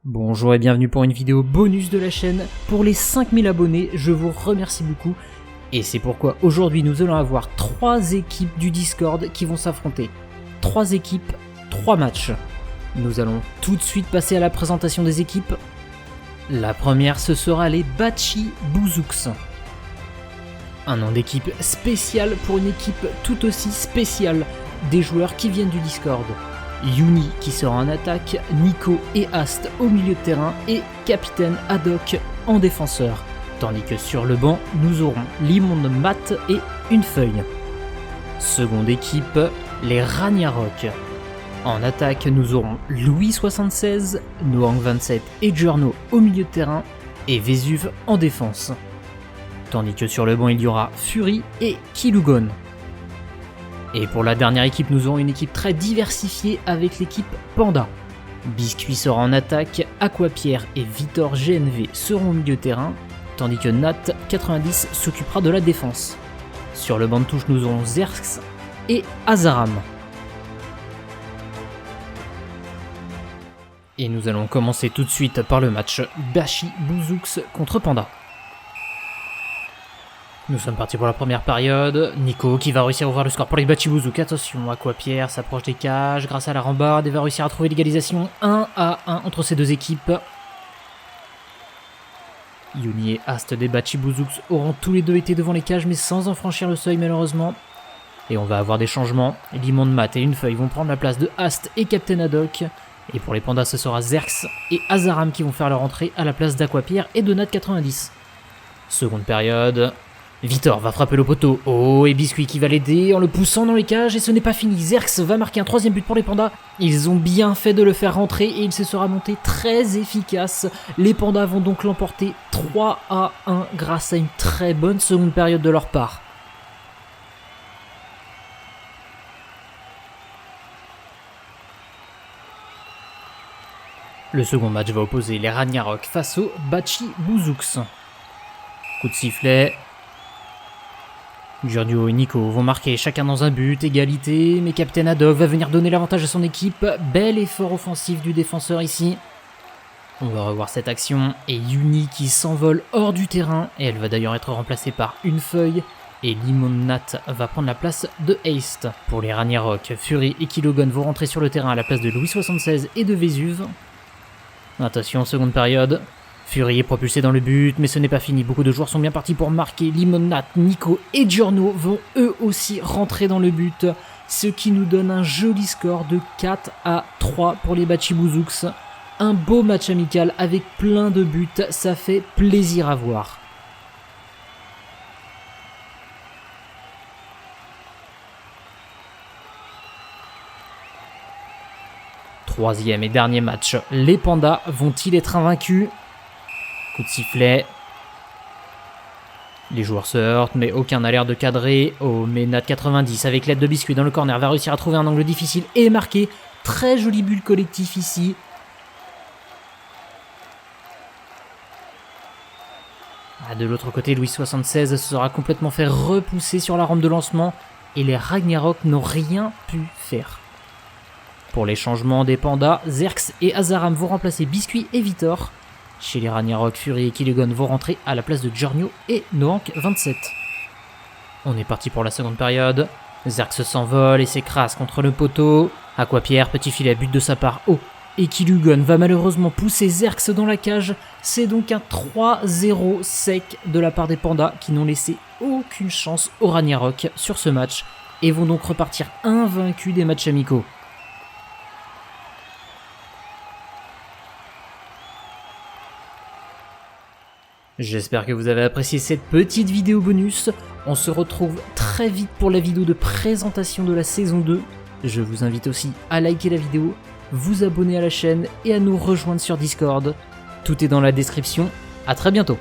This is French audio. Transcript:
Bonjour et bienvenue pour une vidéo bonus de la chaîne. Pour les 5000 abonnés, je vous remercie beaucoup. Et c'est pourquoi aujourd'hui nous allons avoir 3 équipes du Discord qui vont s'affronter. 3 équipes, 3 matchs. Nous allons tout de suite passer à la présentation des équipes. La première, ce sera les Bachi Bouzouks. Un nom d'équipe spécial pour une équipe tout aussi spéciale. Des joueurs qui viennent du Discord. Yuni qui sera en attaque, Nico et Ast au milieu de terrain et Capitaine Haddock en défenseur. Tandis que sur le banc, nous aurons Limon, Matt et une feuille. Seconde équipe, les Ragnarok. En attaque, nous aurons Louis 76, Noang 27 et Giorno au milieu de terrain et Vésuve en défense. Tandis que sur le banc, il y aura Fury et Kilugon. Et pour la dernière équipe, nous aurons une équipe très diversifiée avec l'équipe Panda. Biscuit sera en attaque, Aquapierre et Vitor GNV seront au milieu de terrain, tandis que Nat 90 s'occupera de la défense. Sur le banc de touche, nous aurons Zerx et Azaram. Et nous allons commencer tout de suite par le match Bachi Bouzouks contre Panda. Nous sommes partis pour la première période. Nico qui va réussir à ouvrir le score pour les Bachi Bouzouks. Attention, Aquapierre s'approche des cages grâce à la rambarde et va réussir à trouver l'égalisation 1-1 entre ces deux équipes. Yuni et Ast des Bachi Bouzouks auront tous les deux été devant les cages mais sans en franchir le seuil malheureusement. Et on va avoir des changements. Limon, Matt et une feuille vont prendre la place de Ast et Captain Haddock. Et pour les pandas, ce sera Zerx et Azaram qui vont faire leur entrée à la place d'Aquapierre et de Nat 90. Seconde période. Vitor va frapper le poteau. Oh, et Biscuit qui va l'aider en le poussant dans les cages et ce n'est pas fini. Zerx va marquer un 3e but pour les pandas. Ils ont bien fait de le faire rentrer et il se sera monté très efficace. Les pandas vont donc l'emporter 3-1 grâce à une très bonne seconde période de leur part. Le second match va opposer les Ragnarok face aux Bachi Bouzouks. Coup de sifflet. Giorno et Nico vont marquer chacun dans un but, égalité, mais Captain Haddock va venir donner l'avantage à son équipe. Bel effort offensif du défenseur ici. On va revoir cette action et Yuni qui s'envole hors du terrain et elle va d'ailleurs être remplacée par une feuille. Et Limon Nat va prendre la place de Haste. Pour les Ragnarok, Fury et Kilogon vont rentrer sur le terrain à la place de Louis 76 et de Vésuve. Attention, seconde période. Fury est propulsé dans le but, mais ce n'est pas fini. Beaucoup de joueurs sont bien partis pour marquer. Limon, Nat, Nico et Giorno vont eux aussi rentrer dans le but, ce qui nous donne un joli score de 4-3 pour les Bachi Bouzouks. Un beau match amical avec plein de buts, ça fait plaisir à voir. Troisième et dernier match, les pandas vont-ils être invaincus? Coup de sifflet. Les joueurs se heurtent, mais aucun n'a l'air de cadrer. Oh, mais Nat 90 avec l'aide de Biscuit dans le corner va réussir à trouver un angle difficile et marquer. Très joli but collectif ici. De l'autre côté, Louis 76 se sera complètement fait repousser sur la rampe de lancement et les Ragnarok n'ont rien pu faire. Pour les changements des pandas, Zerx et Azaram vont remplacer Biscuit et Vitor. Chez les Ragnarok, Fury et Kilugon vont rentrer à la place de Giorno et Noang 27. On est parti pour la seconde période. Zerx s'envole et s'écrase contre le poteau. Aquapierre, petit filet, but de sa part. Oh, et Kilugon va malheureusement pousser Zerx dans la cage. C'est donc un 3-0 sec de la part des pandas qui n'ont laissé aucune chance aux Ragnarok sur ce match et vont donc repartir invaincus des matchs amicaux. J'espère que vous avez apprécié cette petite vidéo bonus. On se retrouve très vite pour la vidéo de présentation de la saison 2. Je vous invite aussi à liker la vidéo, vous abonner à la chaîne et à nous rejoindre sur Discord. Tout est dans la description. À très bientôt.